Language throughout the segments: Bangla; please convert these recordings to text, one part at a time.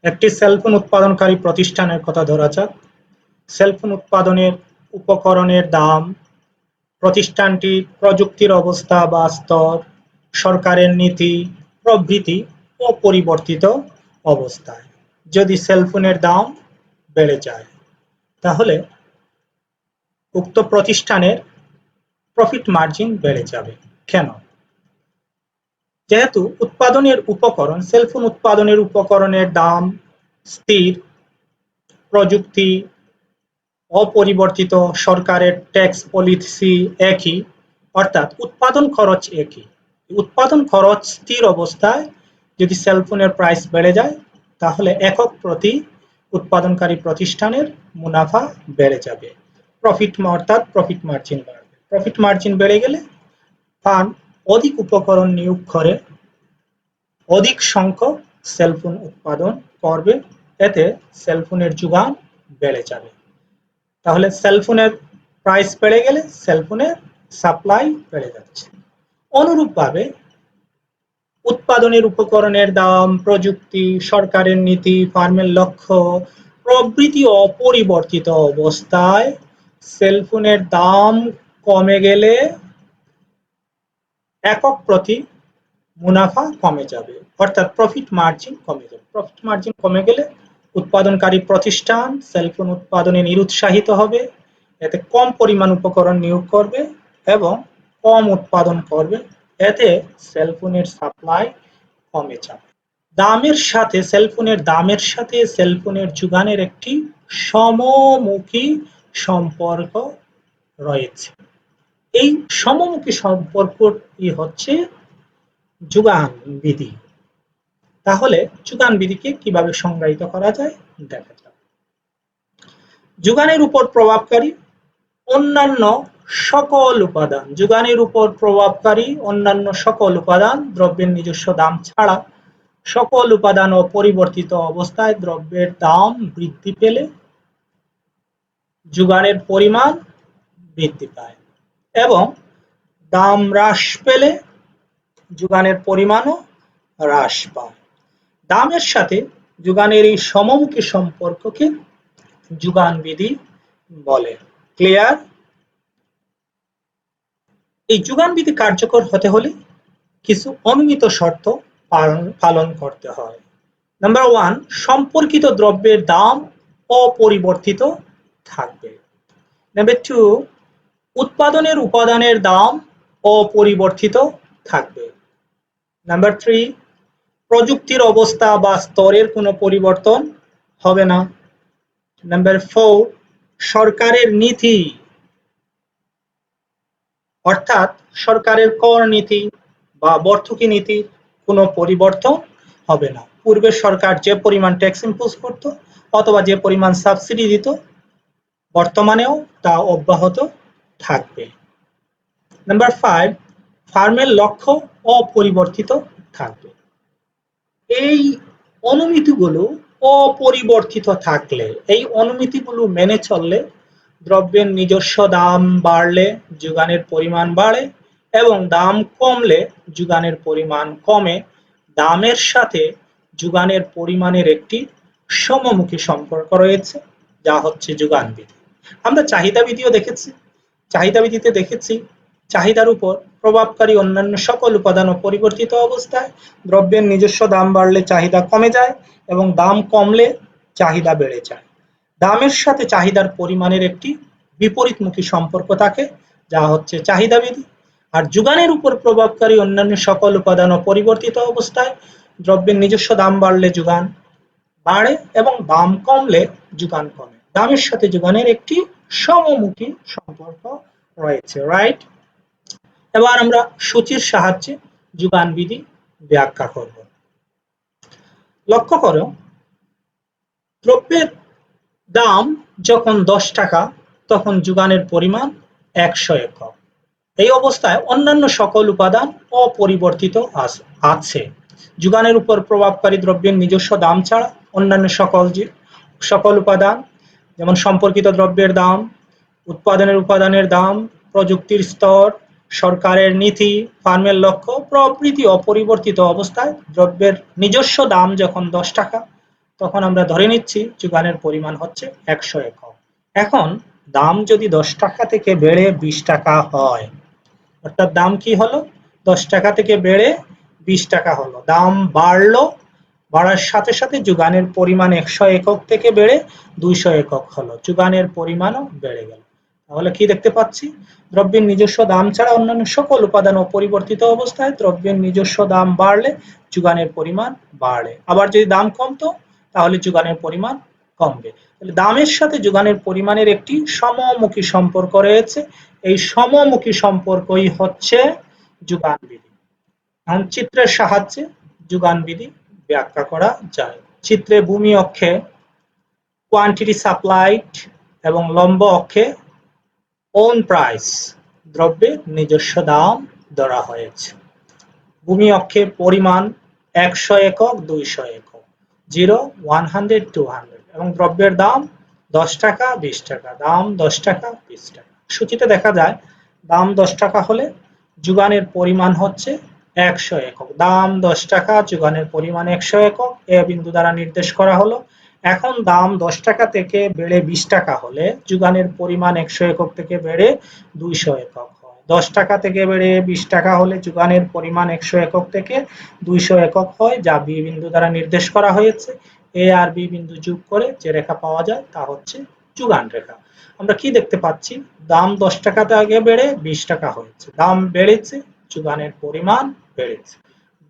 একটি সেলফোন উৎপাদনকারী প্রতিষ্ঠানের কথা ধরা যাক। সেলফোন উৎপাদনের উপকরণের দাম, প্রতিষ্ঠানটির প্রযুক্তির অবস্থা বা স্তর, সরকারের নীতি প্রভৃতি অপরিবর্তিত অবস্থায়। যদি সেলফোনের দাম বেড়ে যায় তাহলে উক্ত প্রতিষ্ঠানের প্রফিট মার্জিন বেড়ে যাবে। কেন? যেহেতু উৎপাদনের উপকরণ, সেলফোন উৎপাদনের উপকরণের দাম স্থির, প্রযুক্তি অপরিবর্তিত, সরকারের ট্যাক্স পলিসি একই, অর্থাৎ উৎপাদন খরচ একই। উৎপাদন খরচ স্থির অবস্থায় যদি সেলফোনের প্রাইস বেড়ে যায় তাহলে একক প্রতি উৎপাদনকারী প্রতিষ্ঠানের মুনাফা বেড়ে যাবে, অর্থাৎ প্রফিট মার্জিন বাড়বে। প্রফিট মার্জিন বেড়ে গেলে ফার্ম অধিক উপকরণ নিয়োগ করে অধিক সংখ্যক সেলফোন উৎপাদন করবে, এতে সেলফোনের যোগান বেড়ে যাবে। তাহলে সেলফোনের প্রাইস বেড়ে গেলে সেলফোনের সাপ্লাই বেড়ে যাচ্ছে। অনুরূপভাবে উৎপাদনের উপকরণের দাম, প্রযুক্তি, সরকারের নীতি, ফার্মের লক্ষ্য প্রভৃতি অপরিবর্তিত অবস্থায় সেলফোনের দাম কমে গেলে একক প্রতি মুনাফা কমে যাবে, অর্থাৎ প্রফিট মার্জিন কমে যাবে। প্রফিট মার্জিন কমে গেলে উৎপাদনকারী প্রতিষ্ঠান সেলফোন উৎপাদনে নিরুৎসাহিত হবে, এতে কম পরিমাণ উপকরণ নিয়োগ করবে এবং কম উৎপাদন করবে, এতে সেলফোনের সাপ্লাই কমে যাবে। সেলফোনের দামের সাথে সেলফোনের যোগানের একটি সমমুখী সম্পর্ক রয়েছে। এই সমমুখী সম্পর্কটি হচ্ছে যোগান বিধি। তাহলে যোগান বিধিকে কিভাবে সংজ্ঞায়িত করা যায় দেখা যাক। যোগানের উপর প্রভাবকারী অন্যান্য সকল উপাদান, যোগানের উপর প্রভাবকারী অন্যান্য সকল উপাদান দ্রব্যের নিজস্ব দাম ছাড়া সকল উপাদান অপরিবর্তিত অবস্থায় দ্রব্যের দাম বৃদ্ধি পেলে যোগানের পরিমাণ বৃদ্ধি পায় এবং দাম হ্রাস পেলে যোগানের পরিমাণও হ্রাস পায়। দামের সাথে যোগানের এই সমমুখী সম্পর্ককে যোগান বিধি বলে। ক্লিয়ার? এই যোগান বিধি কার্যকর হতে হলে কিছু অনুমিত শর্ত পালন করতে হয়। নাম্বার 1, সম্পর্কিত দ্রব্যের দাম অপরিবর্তিত থাকবে। নাম্বার 2, উৎপাদনের উপাদানের দাম অপরিবর্তিত থাকবে। নাম্বার 3, প্রযুক্তির অবস্থা বা স্তরের কোনো পরিবর্তন হবে না। নাম্বার 4, সরকারের নীতি অর্থাৎ সরকারের কর নীতি বা ভর্তুকি নীতির কোনো পরিবর্তন হবে না। পূর্বে সরকার যে পরিমাণ ট্যাক্স ইম্পোজ করত অথবা যে পরিমাণ সাবসিডি দিত বর্তমানেও তা অব্যাহত থাকবে। নাম্বার 5, ফার্মের লক্ষ্য অপরিবর্তিত থাকবে। এই অনুমিতিগুলো অপরিবর্তিত থাকলে, এই অনুমিতিগুলো মেনে চললে দ্রব্যের নিজস্ব দাম বাড়লে যোগানের পরিমাণ বাড়ে এবং দাম কমলে যোগানের পরিমাণ কমে। দামের সাথে যোগানের পরিমাণের একটি সমমুখী সম্পর্ক রয়েছে, যা হচ্ছে যোগান বিধি। আমরা চাহিদা বিধিও দেখেছি। চাহিদা বিধিতে দেখেছি চাহিদার উপর প্রভাবকারী অন্যান্য সকল উপাদান অপরিবর্তিত অবস্থায় দ্রব্যের নিজস্ব দাম বাড়লে চাহিদা কমে যায় এবং দাম কমলে চাহিদা বেড়ে যায়। দামের সাথে চাহিদার পরিমাণের একটি বিপরীতমুখী সম্পর্ক থাকে, যা হচ্ছে চাহিদা বিধি। আর যোগানের উপর প্রভাবকারী অন্যান্য সকল উপাদান অপরিবর্তিত অবস্থায় দ্রব্যের নিজস্ব দাম বাড়লে যোগান বাড়ে এবং দাম কমলে যোগান কমে। দামের সাথে যোগানের একটি সমমুখী সম্পর্ক রয়েছে, রাইট? এবার আমরা সূচির সাহায্যে যোগান বিধি ব্যাখ্যা করব। লক্ষ্য করো, দ্রব্যের দাম যখন 10 টাকা তখন যোগানের পরিমাণ 100 একক। এই অবস্থায় অন্যান্য সকল উপাদান অপরিবর্তিত আছে। যোগানের উপর প্রভাবকারী দ্রব্যের নিজস্ব দাম ছাড়া অন্যান্য সকল উপাদান, যেমন সম্পর্কিত দ্রব্যের দাম, উৎপাদনের উপাদানের দাম, প্রযুক্তির স্তর, সরকারের নীতি, ফার্মের লক্ষ্য প্রভৃতি অপরিবর্তিত অবস্থায় দ্রব্যের নিজস্ব দাম যখন 10 টাকা তখন আমরা ধরে নিচ্ছি যোগানের পরিমাণ হচ্ছে 100 একক। এখন দাম যদি 10 টাকা থেকে বেড়ে 20 টাকা হয়, অর্থাৎ দাম কি হলো, 10 টাকা থেকে বেড়ে 20 টাকা হলো, দাম বাড়লো, বাড়ার সাথে সাথে যোগানের পরিমাণ 100 একক থেকে বেড়ে 200 একক হলো, যোগানের পরিমাণও বেড়ে গেল। তাহলে কি দেখতে পাচ্ছি, দ্রব্যের নিজস্ব দাম ছাড়া অন্যান্য সকল উপাদান অপরিবর্তিত অবস্থায় দ্রব্যের নিজস্ব দাম বাড়লে যোগানের পরিমাণ বাড়ে, আবার যদি দাম কমতো তাহলে যোগানের পরিমাণ কমবে। তাহলে দামের সাথে যোগানের পরিমাণের একটি সমমুখী সম্পর্ক রয়েছে, এই সমমুখী সম্পর্কই হচ্ছে যোগান বিধি। এখন চিত্রের সাহায্যে যোগান বিধি ব্যাখ্যা করা যায়। চিত্রে ভূমি অক্ষে কোয়ান্টিটি সাপ্লাইড এবং লম্ব অক্ষে ওন প্রাইস, দ্রব্যের নিজস্ব দাম ধরা হয়েছে। ভূমি অক্ষে পরিমাণ 100 একক, 200 একক, 0, 100, 200 এবং দ্রব্যের দাম 10 টাকা, 20 টাকা, দাম 10 টাকা, 20 টাকা। সূচিতে দেখা যায় দাম 10 টাকা হলে যোগানের পরিমাণ হচ্ছে 100 একক, দাম 10 টাকা, যোগানের পরিমাণ 100 একক, এ বিন্দু দ্বারা নির্দেশ করা হলো। এখন দাম 10 টাকা থেকে বেড়ে 20 টাকা হলে যোগানের পরিমাণ 100 একক থেকে বেড়ে 200 একক হয়। 10 টাকা থেকে বেড়ে 20 টাকা হলে যোগানের পরিমাণ 100 একক থেকে 200 একক হয়, যা বি বিন্দু দ্বারা নির্দেশ করা হয়েছে। এ আর বি বিন্দু যোগ করে যে রেখা পাওয়া যায় তা হচ্ছে যোগান রেখা। আমরা কি দেখতে পাচ্ছি, দাম 10 টাকা থেকে বেড়ে 20 টাকা হয়েছে, দাম বেড়েছে, যোগানের পরিমাণ বেড়েছে।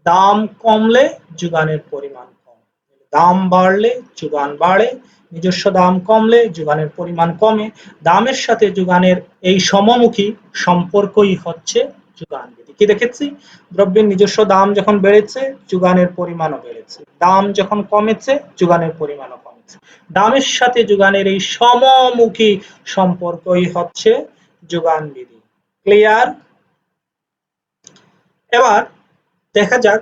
দাম কমলে যোগানের পরিমাণ কমে, দাম বাড়লে যোগান বাড়ে, নিজস্ব দাম কমলে যোগানের পরিমাণ কমে। দামের সাথে যোগানের এই সমমুখী সম্পর্কই হচ্ছে যোগান বিধি। কি দেখেছি, দ্রব্যের নিজস্ব দাম যখন বেড়েছে যোগানের পরিমাণও বেড়েছে, দাম যখন কমেছে যোগানের পরিমাণও কমেছে। দামের সাথে যোগানের এই সমমুখী সম্পর্কই হচ্ছে যোগান বিধি। ক্লিয়ার? এবার দেখা যাক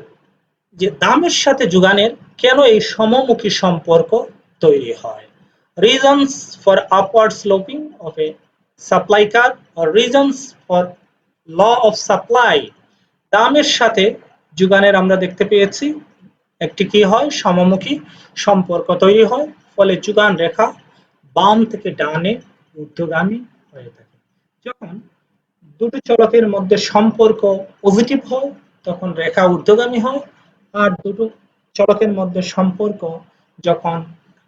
যে দামের সাথে যোগানের কেন এই সমমুখী সম্পর্ক তৈরি হয়। Reasons for upward sloping of a supply curve or reasons for law of supply। দামের সাথে যোগানের আমরা দেখতে পেয়েছি একটি কি হয়, সমমুখী সম্পর্ক তৈরি হয়, ফলে যোগান রেখা বাম থেকে ডানে ঊর্ধ্বগামী হয়ে থাকে। যখন দুটি চলকের মধ্যে সম্পর্ক পজিটিভ হয় তখন রেখা ঊর্ধ্বগামী হয়, আর দুটো চলকের মধ্যে সম্পর্ক যখন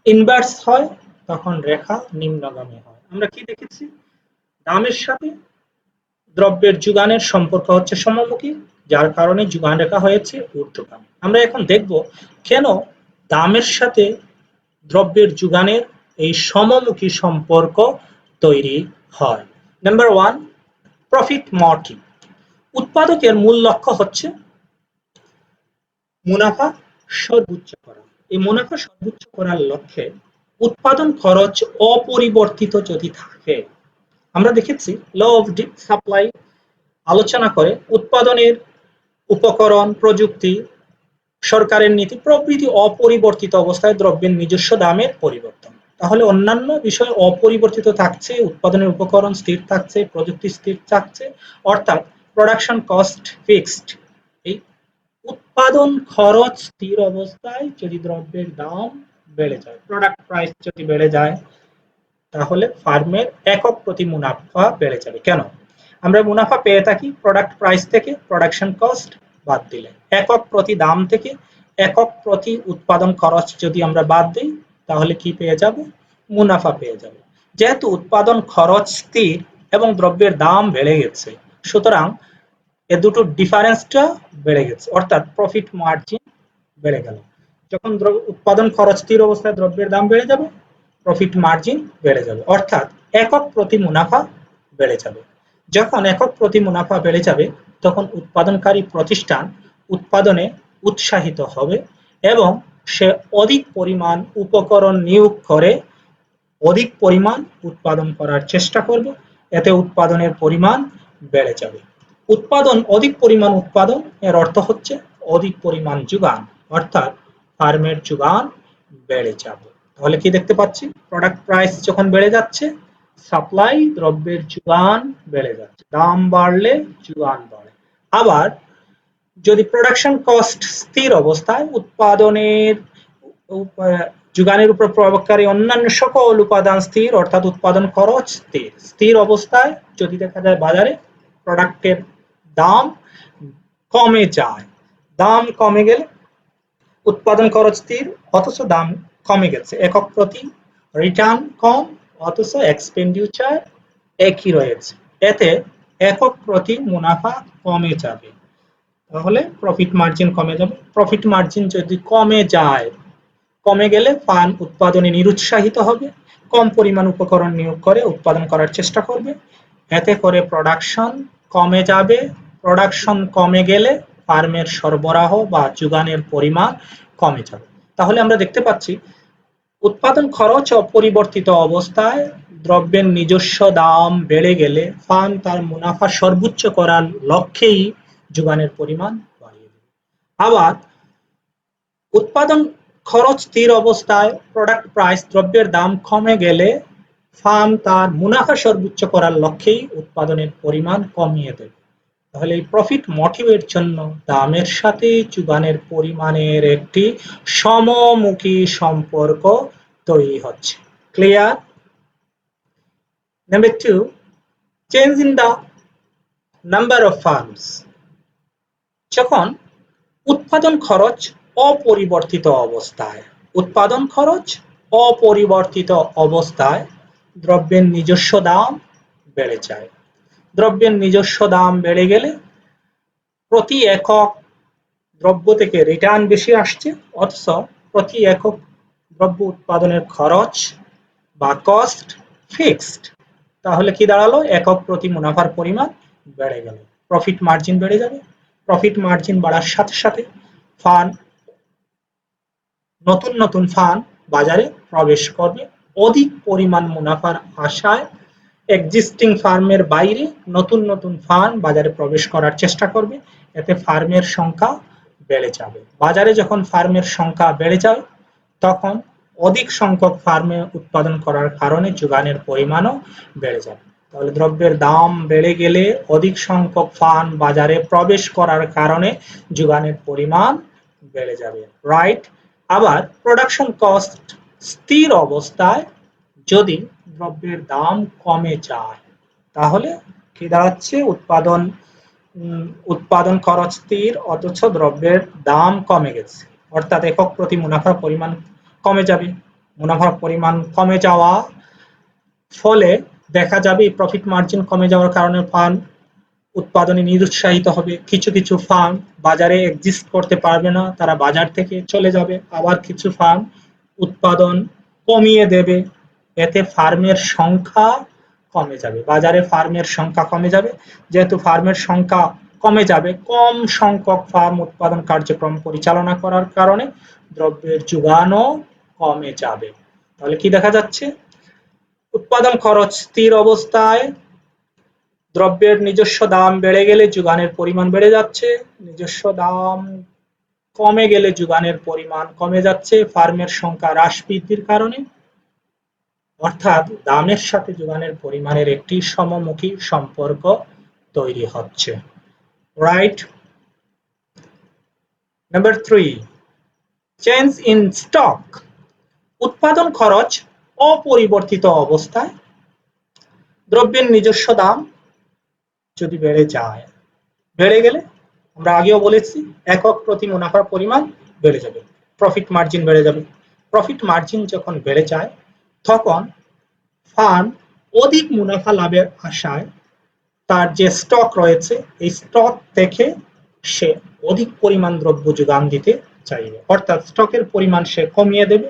ইনভার্স হয় তখন রেখা নিম্নগামী হয়। আমরা কি দেখেছি, দামের সাথে দ্রব্যের যোগানের সম্পর্ক হচ্ছে সমমুখী, যার কারণে যোগান রেখা হয়েছে ঊর্ধ্বগামী। আমরা এখন দেখব কেন দামের সাথে দ্রব্যের যোগানের এই সমমুখী সম্পর্ক তৈরি হয়। Number 1, profit margin. উৎপাদকের মূল লক্ষ্য হচ্ছে মুনাফা সর্বোচ্চ করা। এই মুনাফা সর্বোচ্চ করার লক্ষ্যে উৎপাদন খরচ অপরিবর্তিত যদি থাকে, আমরা দেখেছি ল অফ সাপ্লাই আলোচনা করে উৎপাদনের উপকরণ, প্রযুক্তি, সরকারের নীতি প্রভৃতি অপরিবর্তিত অবস্থায় দ্রব্যের নিজস্ব দামের পরিবর্তন। তাহলে অন্যান্য বিষয় অপরিবর্তিত থাকছে, উৎপাদনের উপকরণ স্থির থাকছে, প্রযুক্তি স্থির থাকছে, অর্থাৎ প্রোডাকশন কস্ট ফিক্সড। এই উৎপাদন খরচ স্থির অবস্থায় যদি দ্রব্যের দাম বেড়ে যায়, প্রোডাক্ট প্রাইস যদি বেড়ে যায়, তাহলে ফার্মের একক প্রতি মুনাফা বেড়ে যাবে। কেন? আমরা মুনাফা পেয়ে থাকি প্রোডাক্ট প্রাইস থেকে, প্রোডাকশন কস্ট বাদ দিলে। একক প্রতি দাম থেকে একক প্রতি উৎপাদন খরচ যদি আমরা বাদ দিই তাহলে কি পেয়ে যাব? মুনাফা পেয়ে যাব। যেহেতু উৎপাদন খরচ স্থির এবং দ্রব্যের দাম বেড়ে গেছে, সুতরাং এ দুটো ডিফারেন্সটা বেড়ে গেছে, অর্থাৎ প্রফিট মার্জিন বেড়ে গেল। যখন উৎপাদন খরচ স্থির অবস্থায় দ্রব্যের দাম বেড়ে যাবে, প্রফিট মার্জিন বেড়ে যাবে, অর্থাৎ একক প্রতি মুনাফা বেড়ে যাবে। যখন একক প্রতি মুনাফা বেড়ে যাবে তখন উৎপাদনকারী প্রতিষ্ঠান উৎপাদনে উৎসাহিত হবে এবং সে অধিক পরিমাণ উপকরণ নিয়োগ করে অধিক পরিমাণ উৎপাদন করার চেষ্টা করবে, এতে উৎপাদনের পরিমাণ বেড়ে যাবে। অধিক পরিমাণ উৎপাদন এর অর্থ হচ্ছে অধিক পরিমাণ যোগান, অর্থাৎ ফার্মের যোগান বেড়ে যাবে। তাহলে কি দেখতে পাচ্ছি, প্রোডাক্ট প্রাইস যখন বেড়ে যাচ্ছে, সাপ্লাই দ্রব্যের যোগান বেড়ে যাচ্ছে, দাম বাড়লে যোগান বাড়ে। আবার যদি প্রোডাকশন কস্ট স্থির অবস্থায়, উৎপাদনের যোগানের উপর প্রভাবকারী অন্যান্য সকল উপাদান স্থির, অর্থাৎ উৎপাদন খরচ স্থির। স্থির অবস্থায় যদি দেখা যায় বাজারে প্রোডাক্টের দাম কমে যায়, দাম কমে গেলে উৎপাদন খরচ স্থির অথচ দাম কমে গেছে, একক প্রতি রিটার্ন কম অথচ এক্সপেন্ডিচার একই রয়েছে, এতে একক প্রতি মুনাফা কমে যাবে, তাহলে প্রফিট মার্জিন কমে যাবে। প্রফিট মার্জিন যদি কমে যায়, কমে গেলে ফার্ম উৎপাদনে নিরুৎসাহিত হবে, কম পরিমাণ উপকরণ নিয়োগ করে উৎপাদন করার চেষ্টা করবে, এতে করে প্রোডাকশন কমে যাবে। প্রোডাকশন কমে গেলে ফার্মের সরবরাহ বা যোগানের পরিমাণ কমে যাবে। তাহলে আমরা দেখতে পাচ্ছি উৎপাদন খরচ অপরিবর্তিত অবস্থায় দ্রব্যের নিজস্ব দাম বেড়ে গেলে ফার্ম তার মুনাফা সর্বোচ্চ করার লক্ষ্যেই যোগানের পরিমাণ বাড়িয়ে দেবে। আবার উৎপাদন খরচ স্থির অবস্থায় প্রোডাক্ট প্রাইস দ্রব্যের দাম কমে গেলে ফার্ম তার মুনাফা সর্বোচ্চ করার লক্ষ্যেই উৎপাদনের পরিমাণ কমিয়ে দেবে। তাহলে এই প্রফিট মোটিভের জন্য দামের সাথে যোগানের পরিমাণের একটি সমমুখী সম্পর্ক তৈরি হচ্ছে। Clear? Number 2, change in the number of firms. যখন উৎপাদন খরচ অপরিবর্তিত অবস্থায়, উৎপাদন খরচ অপরিবর্তিত অবস্থায় দ্রব্যের নিজস্ব দাম বেড়ে যায়। দ্রব্যের নিজস্ব দাম বেড়ে গেলে প্রতি একক দ্রব্য থেকে রিটার্ন বেশি আসছে, অথচ প্রতি একক দ্রব্য উৎপাদনের খরচ বা কস্ট ফিক্সড। তাহলে কি দাঁড়ালো? একক প্রতি মুনাফার পরিমাণ বেড়ে গেল, প্রফিট মার্জিন বেড়ে যাবে। প্রফিট মার্জিন বাড়ার সাথে সাথে ফার্ম, নতুন নতুন ফার্ম বাজারে প্রবেশ করবে অধিক পরিমাণ মুনাফার আশায়। এক্সিস্টিং ফার্মের বাইরে নতুন নতুন ফার্ম বাজারে প্রবেশ করার চেষ্টা করবে, এতে ফার্মের সংখ্যা বেড়ে যাবে। বাজারে যখন ফার্মের সংখ্যা বেড়ে যায় তখন অধিক সংখ্যক ফার্মে উৎপাদন করার কারণে যোগানের পরিমাণও বেড়ে যাবে। তাহলে দ্রব্যের দাম বেড়ে গেলে অধিক সংখ্যক ফার্ম বাজারে প্রবেশ করার কারণে যোগানের পরিমাণ বেড়ে যাবে, রাইট? আবার প্রোডাকশন কস্ট স্থির অবস্থায় যদি দ্রব্যের দাম কমে যায় তাহলে কি দাঁড়াচ্ছে? উৎপাদন খরচ স্থির অথচ দ্রব্যের দাম কমে গেছে, অর্থাৎ একক প্রতি মুনাফার পরিমাণ কমে যাবে। মুনাফার পরিমাণ কমে যাওয়া ফলে দেখা যাবে প্রফিট মার্জিন কমে যাওয়ার কারণে ফার্ম উৎপাদনে নিরুৎসাহিত হবে। কিছু কিছু ফার্ম বাজারে এক্সিস্ট করতে পারবে না, তারা বাজার থেকে চলে যাবে। আবার কিছু ফার্ম উৎপাদন কমিয়ে দেবে, এতে ফার্মের সংখ্যা কমে যাবে, বাজারে ফার্মের সংখ্যা কমে যাবে। যেহেতু ফার্মের সংখ্যা কমে যাবে, কম সংখ্যক ফার্ম উৎপাদন কার্যক্রম পরিচালনা করার কারণে দ্রব্যের যোগানও কমে যাবে। তাহলে কি দেখা যাচ্ছে? উৎপাদন খরচ স্থির অবস্থায় দ্রব্যের নিজস্ব দাম বেড়ে গেলে যোগানের পরিমাণ বেড়ে যাচ্ছে, নিজস্ব দাম কমে গেলে যোগানের পরিমাণ কমে যাচ্ছে ফার্মের সংখ্যা হ্রাস বৃদ্ধির কারণে, অর্থাৎ দামের সাথে যোগানের পরিমাণের একটি সমমুখী সম্পর্ক তৈরি হচ্ছে, right? Number 3, change in stock. উৎপাদন খরচ অপরিবর্তিত অবস্থায় দ্রব্যের নিজস্ব দাম যদি বেড়ে যায়, বেড়ে গেলে আমরা আগেও বলেছি একক প্রতি মুনাফার পরিমাণ বেড়ে যাবে, প্রফিট মার্জিন বেড়ে যাবে। প্রফিট মার্জিন যখন বেড়ে যায় তখন ফার্ম অধিক মুনাফা লাভের আশায় তার যে স্টক রয়েছে এই স্টক থেকে সে অধিক পরিমাণ দ্রব্য যোগান দিতে চাইবে, অর্থাৎ স্টকের পরিমাণ সে কমিয়ে দেবে।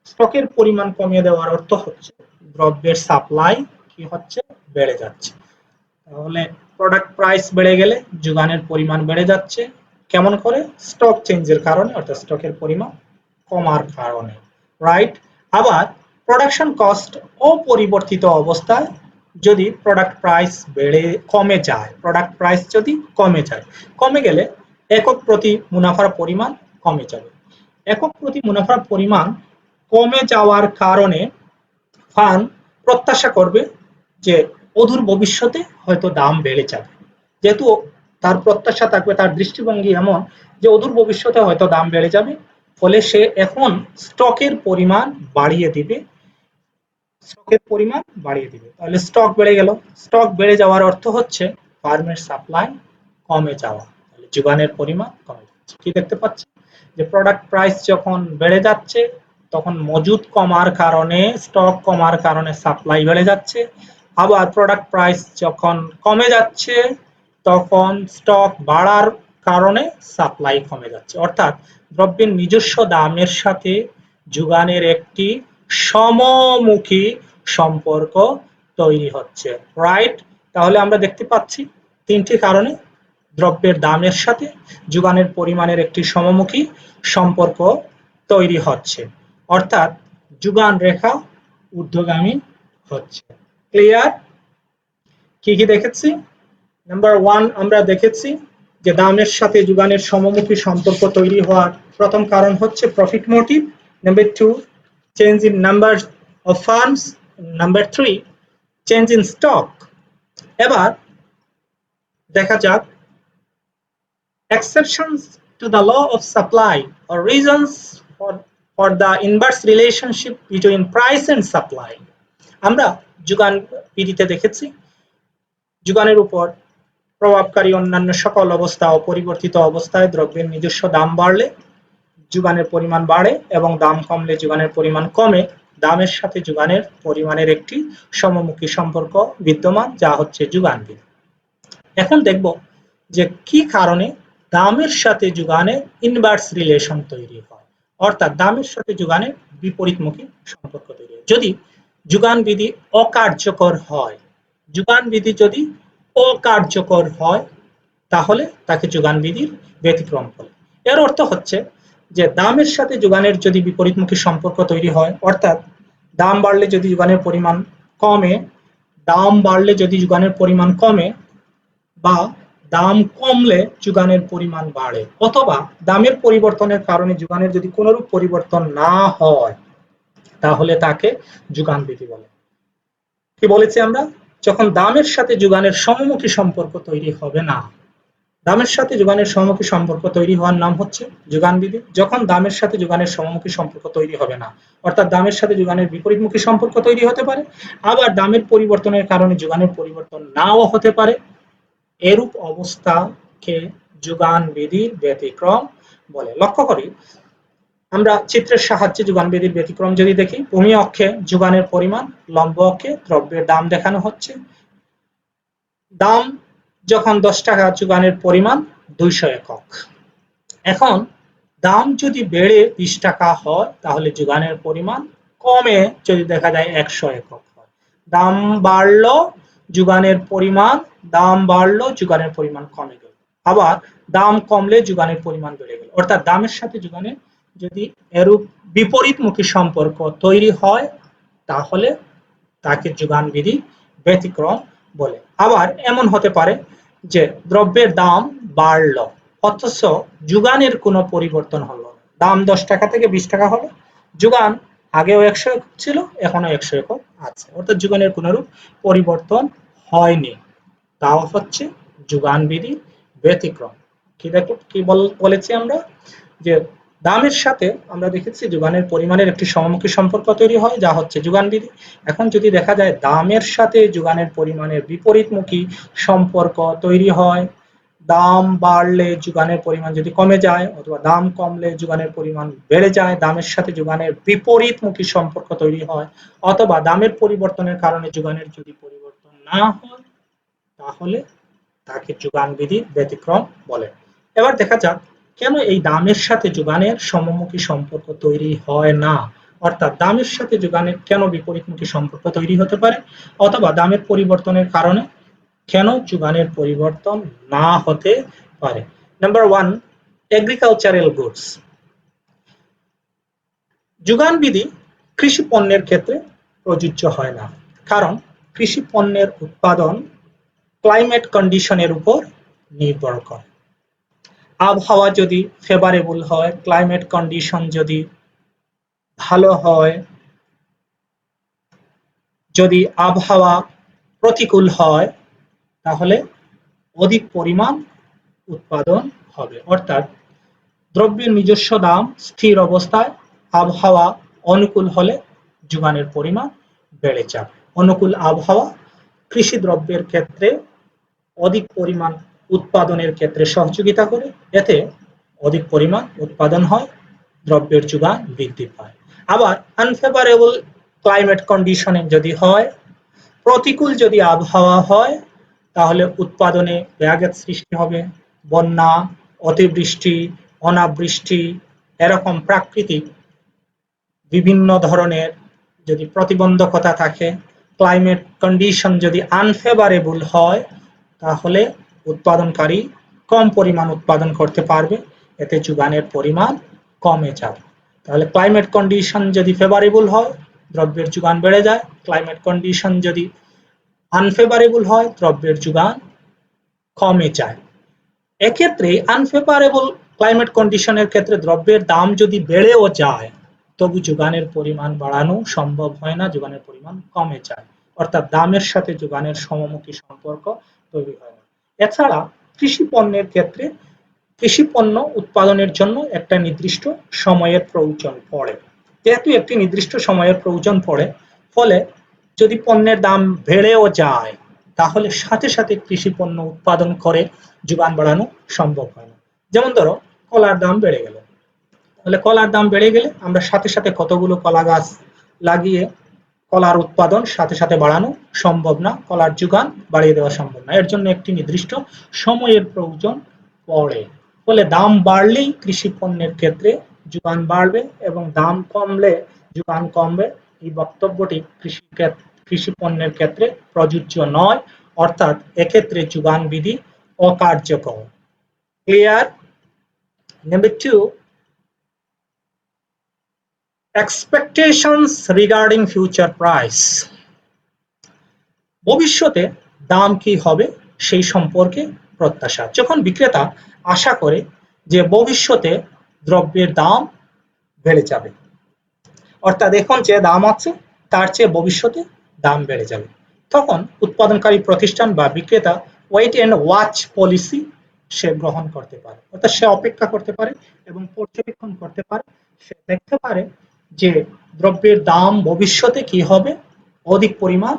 স্টকের পরিমাণ কমিয়ে দেওয়ার অর্থ হচ্ছে দ্রব্যের সাপ্লাই কি হচ্ছে? বেড়ে যাচ্ছে। তাহলে প্রোডাক্ট প্রাইস বেড়ে গেলে যোগানের পরিমাণ বেড়ে যাচ্ছে, কেমন করে? স্টক চেঞ্জের কারণে, অর্থাৎ স্টকের পরিমাণ কমার কারণে, রাইট? আবার প্রোডাকশন কস্ট অপরিবর্তিত অবস্থায় যদি প্রোডাক্ট প্রাইস কমে যায়, প্রোডাক্ট প্রাইস যদি কমে যায়, কমে গেলে একক প্রতি মুনাফার পরিমাণ কমে যাবে। একক প্রতি মুনাফার পরিমাণ কমে যাওয়ার কারণে ফার্ম প্রত্যাশা করবে যে অদূর ভবিষ্যতে হয়তো দাম বেড়ে যাবে। যেহেতু তার প্রত্যাশা থাকবে, তার দৃষ্টিভঙ্গি এমন যে অদূর ভবিষ্যতে হয়তো দাম বেড়ে যাবে, ফলে সে এখন স্টকের পরিমাণ বাড়িয়ে দিবে, তাহলে স্টক বেড়ে গেল। স্টক বেড়ে যাওয়ার অর্থ হচ্ছে ফার্মের সাপ্লাই কমে যাওয়া, তাহলে যোগানের পরিমাণ কমে যাচ্ছে। কি দেখতে পাচ্ছি যে প্রোডাক্ট প্রাইস যখন বেড়ে যাচ্ছে তখন মজুদ কমার কারণে, স্টক কমার কারণে সাপ্লাই বেড়ে যাচ্ছে, আবার প্রোডাক্ট প্রাইস যখন কমে যাচ্ছে তখন স্টক বাড়ার কারণে সাপ্লাই কমে যাচ্ছে। অর্থাৎ দ্রব্যের নিজস্ব দামের সাথে যোগানের একটি সমমুখী সম্পর্ক তৈরি হচ্ছে, রাইট? তাহলে আমরা দেখতে পাচ্ছি তিনটি কারণে দ্রব্যের দামের সাথে যোগানের পরিমাণের একটি সমমুখী সম্পর্ক তৈরি হচ্ছে, অর্থাৎ যোগান রেখা ঊর্ধ্বগামী হচ্ছে। ক্লিয়ার? কি কি দেখেছি? নাম্বার 1 আমরা দেখেছি যে দামের সাথে যোগানের সমমুখী সম্পর্ক তৈরি হওয়ার প্রথম কারণ হচ্ছে profit motive. Number 2 change in number of firms. Number 3 change in stock. এবার দেখা যাক exceptions to the law of supply or reasons for the inverse relationship between price and supply. আমরা যোগান বিধিতে দেখেছি যোগানের উপর প্রভাবকারী অন্যান্য সকল অবস্থা অপরিবর্তিত অবস্থায় দ্রব্যের নিজস্ব দাম বাড়লে যোগানের পরিমাণ বাড়ে এবং দাম কমলে যোগানের পরিমাণ কমে। দামের সাথে যোগানের পরিমাণের একটি সমমুখী সম্পর্ক বিদ্যমান, যা হচ্ছে যোগান বিধি। এখন দেখব যে কি কারণে দামের সাথে যোগানের ইনভার্স রিলেশন তৈরি হয়, অর্থাৎ দামের সাথে যোগানের বিপরীতমুখী সম্পর্ক তৈরি হয়। যদি যোগান বিধি অকার্যকর হয়, যোগান বিধি যদি অকার্যকর হয় তাহলে তাকে যোগান বিধির ব্যতিক্রম বলে। এর অর্থ হচ্ছে যে দামের সাথে যোগানের যদি বিপরীতমুখী সম্পর্ক তৈরি হয়, অর্থাৎ দাম বাড়লে যদি যোগানের পরিমাণ কমে, দাম বাড়লে যদি যোগানের পরিমাণ কমে, বা দাম কমলে যোগানের পরিমাণ বাড়ে, অথবা দামের পরিবর্তনের কারণে যোগানের যদি কোনরূপ পরিবর্তন না হয় তাহলে তাকে যোগান বিধি বলে। কি বলেছি আমরা? যখন দামের সাথে যোগানের সমমুখী সম্পর্ক তৈরি হবে না, দামের সাথে যোগানের সমমুখী সম্পর্ক তৈরি হওয়ার নাম হচ্ছে যোগান বিধি। যখন দামের সাথে যোগানের সমমুখী সম্পর্ক তৈরি হবে না, অর্থাৎ দামের সাথে যোগানের বিপরীতমুখী সম্পর্ক তৈরি হতে পারে, আবার দামের পরিবর্তনের কারণে যোগানের পরিবর্তন নাও হতে পারে, এরূপ অবস্থাকে যোগান বিধির ব্যতিক্রম বলে। লক্ষ্য করি আমরা চিত্রের সাহায্যে যোগান বিধির ব্যতিক্রম যদি দেখি, ভূমি অক্ষে যোগানের পরিমাণ, লম্ব অক্ষে দ্রব্যের দাম দেখানো হচ্ছে। দাম যখন 10 টাকা, যোগানের পরিমাণ 200 একক। এখন দাম যদি বেড়ে 20 টাকা হয় তাহলে যোগানের পরিমাণ কমে যদি দেখা যায় 100 একক হয়। দাম বাড়লো, যোগানের পরিমাণ, দাম বাড়লো, যোগানের পরিমাণ কমে গেল। আবার দাম কমলে যোগানের পরিমাণ বেড়ে গেল। অর্থাৎ দামের সাথে যোগানের যদি এরূপ বিপরীতমুখী সম্পর্ক তৈরি হয় তাহলে তাকে যোগান বিধি ব্যতিক্রম বলে। আবার এমন হতে পারে যে দ্রব্যের দাম বাড়লো অথচ যোগানের কোনো পরিবর্তন হলো না, দাম 10 টাকা থেকে 20 টাকা হলো, যোগান আগেও 100 একক ছিল, এখনো 100 একক আছে, অর্থাৎ যোগানের কোনরূপ পরিবর্তন হয়নি, তাও হচ্ছে যোগান বিধি ব্যতিক্রম। কি দেখো কি বলেছি আমরা যে দামের সাথে আমরা দেখেছি যোগানের পরিমাণের একটি সমমুখী সম্পর্ক তৈরি হয়, যা হচ্ছে যোগান বিধি। এখন যদি দেখা যায় দামের সাথে যোগানের পরিমাণের বিপরীতমুখী সম্পর্ক তৈরি হয়, দাম বাড়লে যোগানের পরিমাণ যদি কমে যায় অথবা দাম কমলে যোগানের পরিমাণ বেড়ে যায়, দামের সাথে যোগানের বিপরীতমুখী সম্পর্ক তৈরি হয়, অথবা দামের পরিবর্তনের কারণে যোগানের যদি পরিবর্তন না হয় তাহলে তাকে যোগান বিধির ব্যতিক্রম বলে। এবার দেখা যাক কেন এই দামের সাথে যোগানের সমমুখী সম্পর্ক তৈরি হয় না, অর্থাৎ দামের সাথে যোগানের কেন বিপরীতমুখী সম্পর্ক তৈরি হতে পারে, অথবা দামের পরিবর্তনের কারণে কেন যোগানের পরিবর্তন না হতে পারে। Number 1, agricultural goods. যোগান বিধি কৃষি পণ্যের ক্ষেত্রে প্রযোজ্য হয় না, কারণ কৃষি পণ্যের উৎপাদন ক্লাইমেট কন্ডিশনের উপর নির্ভর করে। আবহাওয়া যদি ফেভারেবল হয়, ক্লাইমেট কন্ডিশন যদি ভালো হয়, যদি আবহাওয়া প্রতিকূল হয় তাহলে অধিক পরিমাণ উৎপাদন হবে, অর্থাৎ দ্রব্যের নিজস্ব দাম স্থির অবস্থায় আবহাওয়া অনুকূল হলে যোগানের পরিমাণ বেড়ে যাবে। অনুকূল আবহাওয়া কৃষি দ্রব্যের ক্ষেত্রে অধিক পরিমাণ উৎপাদনের ক্ষেত্রে সহযোগিতা করে, এতে অধিক পরিমাণ উৎপাদন হয়, দ্রব্যের যোগান বৃদ্ধি পায়। আবার আনফেভারেবল ক্লাইমেট কন্ডিশনে যদি হয়, প্রতিকূল যদি আবহাওয়া হয়, তাহলে উৎপাদনে ব্যাঘাত সৃষ্টি হবে। বন্যা, অতিবৃষ্টি, অনাবৃষ্টি এরকম প্রাকৃতিক বিভিন্ন ধরনের যদি প্রতিবন্ধকতা থাকে, ক্লাইমেট কন্ডিশন যদি আনফেভারেবল হয়, তাহলে উৎপাদনকারী কম পরিমাণ উৎপাদন করতে পারবে, এতে যোগানের পরিমাণ কমে যাবে। তাহলে ক্লাইমেট কন্ডিশন যদি ফেভারেবল হয়, দ্রব্যের যোগান বেড়ে যায়। ক্লাইমেট কন্ডিশন যদি আনফেভারেবল হয়, দ্রব্যের যোগান কমে যায়। এক্ষেত্রে আনফেভারেবল ক্লাইমেট কন্ডিশনের ক্ষেত্রে দ্রব্যের দাম যদি বেড়েও যায়, তবু যোগানের পরিমাণ বাড়ানো সম্ভব হয় না, যোগানের পরিমাণ কমে যায়। অর্থাৎ দামের সাথে যোগানের সমমুখী সম্পর্ক তৈরি হয় না। এছাড়া কৃষি পণ্যের ক্ষেত্রে কৃষি পণ্য উৎপাদনের জন্য একটা নির্দিষ্ট সময়ের প্রয়োজন পড়ে। যেহেতু একটি নির্দিষ্ট সময়ের প্রয়োজন পড়ে, ফলে যদি পণ্যের দাম বেড়েও যায়, তাহলে সাথে সাথে কৃষি পণ্য উৎপাদন করে যোগান বাড়ানো সম্ভব হয় না। যেমন ধরো, কলার দাম বেড়ে গেল, তাহলে কলার দাম বেড়ে গেলে আমরা সাথে সাথে কতগুলো কলা গাছ লাগিয়ে কলার উৎপাদন সাথে সাথে বাড়ানো সম্ভব না, কলার যোগান বাড়িয়ে দেওয়া সম্ভব না। এর জন্য একটি নির্দিষ্ট সময়ের প্রয়োজন পড়ে। ফলে দাম বাড়লেই কৃষি পণ্যের ক্ষেত্রে যোগান বাড়বে এবং দাম কমলে যোগান কমবে, এই বক্তব্যটি কৃষি পণ্যের ক্ষেত্রে প্রযোজ্য নয়। অর্থাৎ এক্ষেত্রে যোগান বিধি অকার্যকর। Clear? Number 2, expectations regarding future price. ভবিষ্যতে দাম কি হবে সেই সম্পর্কে প্রত্যাশা। যখন বিক্রেতা আশা করে যে ভবিষ্যতে দ্রব্যের দাম বেড়ে যাবে, অর্থাৎ এখন যে দাম আছে তার চেয়ে ভবিষ্যতে দাম বেড়ে যাবে, তখন উৎপাদনকারী প্রতিষ্ঠান বা বিক্রেতা ওয়েট এন্ড ওয়াচ পলিসি সে গ্রহণ করতে পারে। অর্থাৎ সে অপেক্ষা করতে পারে এবং পর্যবেক্ষণ করতে পারে, সে দেখতে পারে যে দ্রব্যের দাম ভবিষ্যতে কি হবে, অধিক পরিমাণ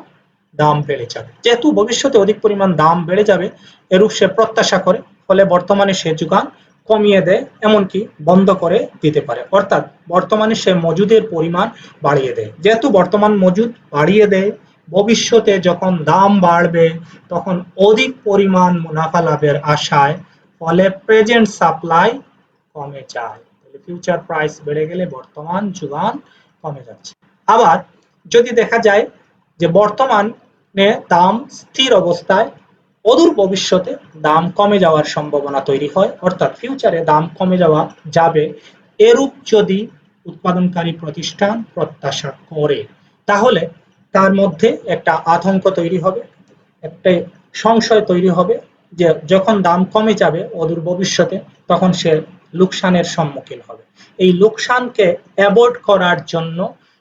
দাম বেড়ে যাবে। যেহেতু ভবিষ্যতে অধিক পরিমাণ দাম বেড়ে যাবে, এরূপ সে প্রত্যাশা করে, ফলে বর্তমানে সে যোগান কমিয়ে দেয়, এমনকি বন্ধ করে দিতে পারে। অর্থাৎ বর্তমানে সে মজুদের পরিমাণ বাড়িয়ে দেয়। যেহেতু বর্তমান মজুদ বাড়িয়ে দেয়, ভবিষ্যতে যখন দাম বাড়বে তখন অধিক পরিমাণ মুনাফা লাভের আশায়, ফলে প্রেজেন্ট সাপ্লাই কমে যায়। ফিউচার প্রাইস বেড়ে গেলে বর্তমান যোগান কমে যাচ্ছে। আবার যদি দেখা যায় যে বর্তমানে দাম স্থির অবস্থায়, অদূর ভবিষ্যতে দাম কমে যাওয়ার সম্ভাবনা তৈরি হয়, অর্থাৎ ফিউচারে দাম কমে যাবে, এরূপ যদি উৎপাদনকারী প্রতিষ্ঠান প্রত্যাশা করে, তাহলে তার মধ্যে একটা আতঙ্ক তৈরি হবে, একটা সংশয় তৈরি হবে যে যখন দাম কমে যাবে অদূর ভবিষ্যতে, তখন সে লোকসানের সম্মুখীন হবে। এই লোকসানকে অ্যাভয়েড করার জন্য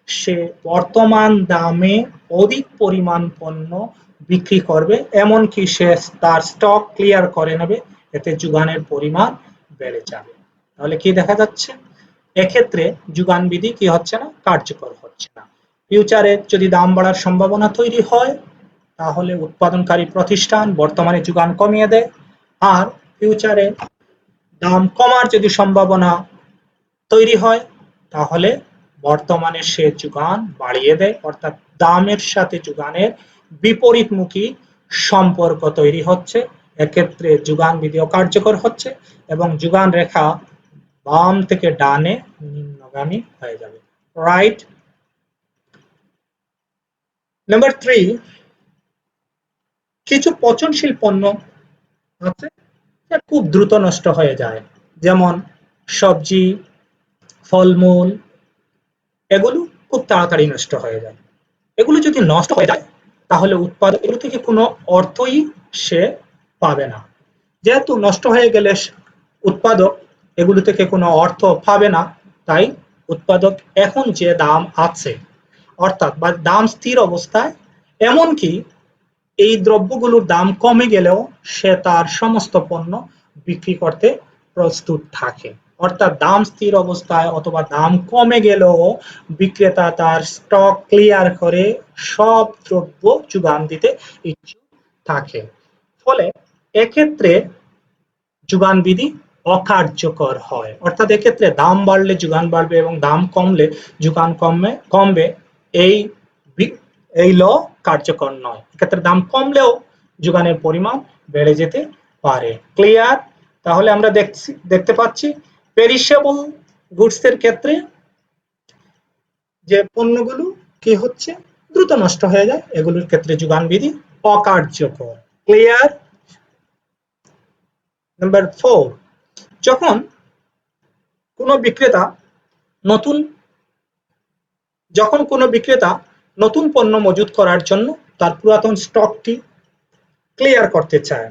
সে বর্তমান দামে অধিক পরিমাণ পণ্য বিক্রি করবে, এমনকি সে তার স্টক ক্লিয়ার করে নেবে, এতে যোগানের পরিমাণ বেড়ে যাবে। তাহলে কি দেখা যাচ্ছে, এক্ষেত্রে যোগান বিধি কি হচ্ছে না, কার্যকর হচ্ছে না। ফিউচারে যদি দাম বাড়ার সম্ভাবনা তৈরি হয়, তাহলে উৎপাদনকারী প্রতিষ্ঠান বর্তমানে যোগান কমিয়ে দেয়, আর ফিউচারে দাম কমার যদি সম্ভাবনা তৈরি হয়, তাহলে বর্তমানে সে যোগান বাড়িয়ে দেয়। অর্থাৎ দামের সাথে যোগানের বিপরীতমুখী সম্পর্ক তৈরি হচ্ছে। এক্ষেত্রে যোগান বিধি অকার্যকর হচ্ছে এবং যোগান রেখা বাম থেকে ডানে নিম্নগামী হয়ে যাবে। রাইট? নাম্বার 3, কিছু পচনশীল পণ্য আছে যা খুব দ্রুত নষ্ট হয়ে যায়, যেমন সবজি, ফলমূল, এগুলো খুব তাড়াতাড়ি নষ্ট হয়ে যায়। এগুলো যদি নষ্ট হয়ে যায়, তাহলে উৎপাদক এগুলো থেকে কোনো অর্থই সে পাবে না। যেহেতু নষ্ট হয়ে গেলে উৎপাদক এগুলো থেকে কোনো অর্থ পাবে না, তাই উৎপাদক এখন যে দাম আছে, অর্থাৎ বা দাম স্থির অবস্থায়, এমনকি এই দ্রব্যগুলোর দাম কমে গেলেও সে তার সমস্ত পণ্য বিক্রি করতে প্রস্তুত থাকে। অর্থাৎ দাম স্থির অবস্থায় অথবা দাম কমে গেলেও বিক্রেতা তার স্টক ক্লিয়ার করে সব দ্রব্য যোগান দিতে ইচ্ছুক থাকে। ফলে এক্ষেত্রে যোগান বিধি অকার্যকর হয়। অর্থাৎ এক্ষেত্রে দাম বাড়লে যোগান বাড়বে এবং দাম কমলে যোগান কমবে, এই এই ল কার্যকর নয়। এক্ষেত্রে দাম কমলেও যোগানের পরিমাণ বেড়ে যেতে পারে। ক্লিয়ার? তাহলে আমরা দেখতে পাচ্ছি পেরিশেবল গুডস এর ক্ষেত্রে যে পণ্যগুলো কি হচ্ছে, দ্রুত নষ্ট হয়ে যায়, এগুলোর ক্ষেত্রে যোগান বিধি অকার্যকর। ক্লিয়ার? নাম্বার 4, যখন কোনো বিক্রেতা নতুন পণ্য মজুত করার জন্য তার পুরাতন স্টকটি ক্লিয়ার করতে চায়,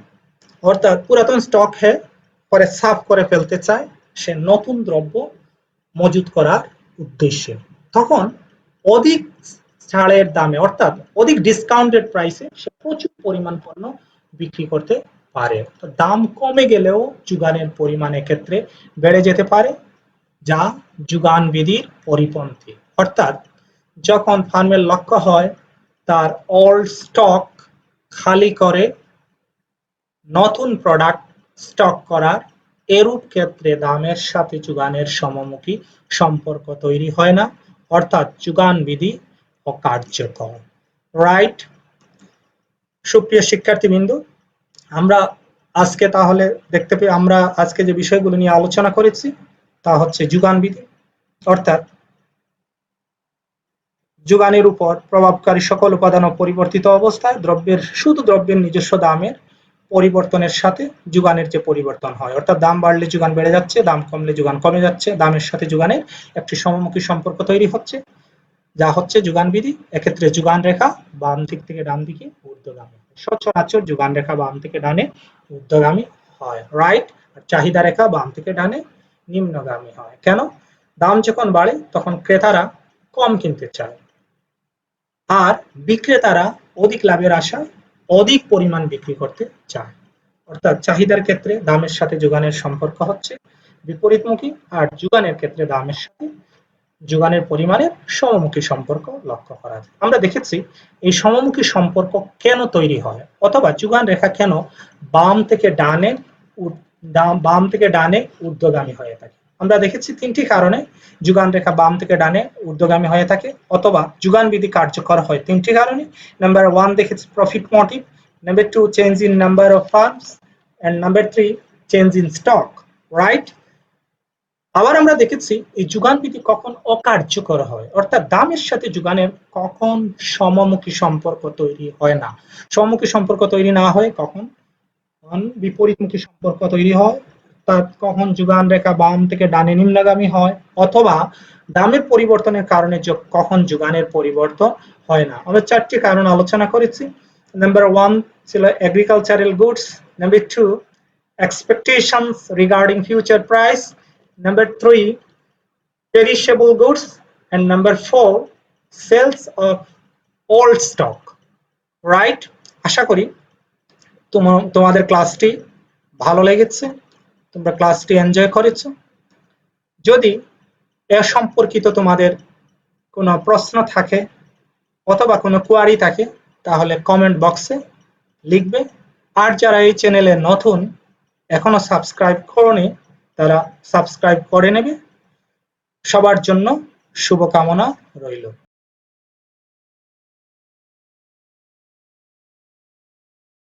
অর্থাৎ পুরাতন স্টক পরে সাফ করে ফেলতে চায় সে নতুন দ্রব্য মজুত করার উদ্দেশ্যে, তখন অধিক ছাড়ের দামে অর্থাৎ অধিক ডিসকাউন্টেড প্রাইসে সে প্রচুর পরিমাণ পণ্য বিক্রি করতে পারে। দাম কমে গেলেও যোগানের পরিমাণ এক্ষেত্রে বেড়ে যেতে পারে, যা যোগান বিধির পরিপন্থী। অর্থাৎ যখন ফার্মের লক্ষ্য হয় তার ওল্ড স্টক খালি করে নতুন প্রোডাক্ট স্টক করার, এরূপ ক্ষেত্রে দামের সাথে যোগানের সমমুখী সম্পর্ক তৈরি হয় না, অর্থাৎ যোগান বিধি অকার্যকর। রাইট? সুপ্রিয় শিক্ষার্থীবৃন্দ, আমরা আজকে তাহলে দেখতে পেয়ে আমরা আজকে যে বিষয়গুলো নিয়ে আলোচনা করেছি তা হচ্ছে যোগান বিধি, অর্থাৎ যোগানের উপর প্রভাবকারী সকল উপাদান পরিবর্তিত অবস্থায় শুধু দ্রব্যের নিজস্ব দামের পরিবর্তনের সাথে যোগানের যে পরিবর্তন হয়, অর্থাৎ দাম বাড়লে যোগান বেড়ে যাচ্ছে, দাম কমলে যোগান কমে যাচ্ছে, দামের সাথে যোগানের একটি সমমুখী সম্পর্ক তৈরি হচ্ছে, যা হচ্ছে যোগান বিধি। এক্ষেত্রে যোগান রেখা বাম দিক থেকে ডান দিকে ঊর্ধ্বগামী, সচরাচর যোগান রেখা বাম থেকে ডানে ঊর্ধ্বগামী হয়। রাইট? আর চাহিদা রেখা বাম থেকে ডানে নিম্নগামী হয়। কেন? দাম যখন বাড়ে তখন ক্রেতারা কম কিনতে চায়, আর বিক্রেতারা অধিক লাভের আশায় অধিক পরিমাণ বিক্রি করতে চায়। অর্থাৎ চাহিদার ক্ষেত্রে দামের সাথে যোগানের সম্পর্ক হচ্ছে বিপরীতমুখী, আর যোগানের ক্ষেত্রে দামের সাথে যোগানের পরিমাণের সমমুখী সম্পর্ক লক্ষ্য করা যায়। আমরা দেখেছি এই সমমুখী সম্পর্ক কেন তৈরি হয়, অথবা যোগান রেখা কেন বাম থেকে ডানে ঊর্ধ্বগামী হয়ে থাকে। আমরা দেখেছি তিনটি কারণে যোগান রেখা বাম থেকে ডানে ঊর্ধ্বগামী হয়ে থাকে, অথবা যোগান বিধি কার্যকর হয় তিনটি কারণে। নাম্বার 1 দেখেছি profit motive, number 2 change in number of firms, and number 3 change in stock. Right? আবার আমরা দেখেছি এই যোগান বিধি কখন অকার্যকর হয়, অর্থাৎ দামের সাথে যোগানের কখন সমমুখী সম্পর্ক তৈরি হয় না। সমমুখী সম্পর্ক তৈরি না হয় কখন বিপরীতমুখী সম্পর্ক তৈরি হয়, অর্থাৎ কখন যোগান রেখা বাম থেকে ডানে নিম্নগামী হয়, অথবা দামের পরিবর্তনের কারণে কখন যোগানের পরিবর্তন হয় না। আমরা চারটি কারণ আলোচনা করেছি। নাম্বার 1 ছিল agricultural goods, number 2 expectations regarding future price, number 3 perishable goods, and number 4 sales of old stock. Right? আশা করি তোমাদের ক্লাসটি ভালো লেগেছে, তোমরা ক্লাসটি এনজয় করেছো। যদি এ সম্পর্কিত তোমাদের কোনো প্রশ্ন থাকে অথবা কোনো কোয়ারি থাকে তাহলে কমেন্ট বক্সে লিখবে। আর যারা এই চ্যানেলে নতুন এখনো সাবস্ক্রাইব করোনি তারা সাবস্ক্রাইব করে নেবে। সবার জন্য শুভকামনা রইল।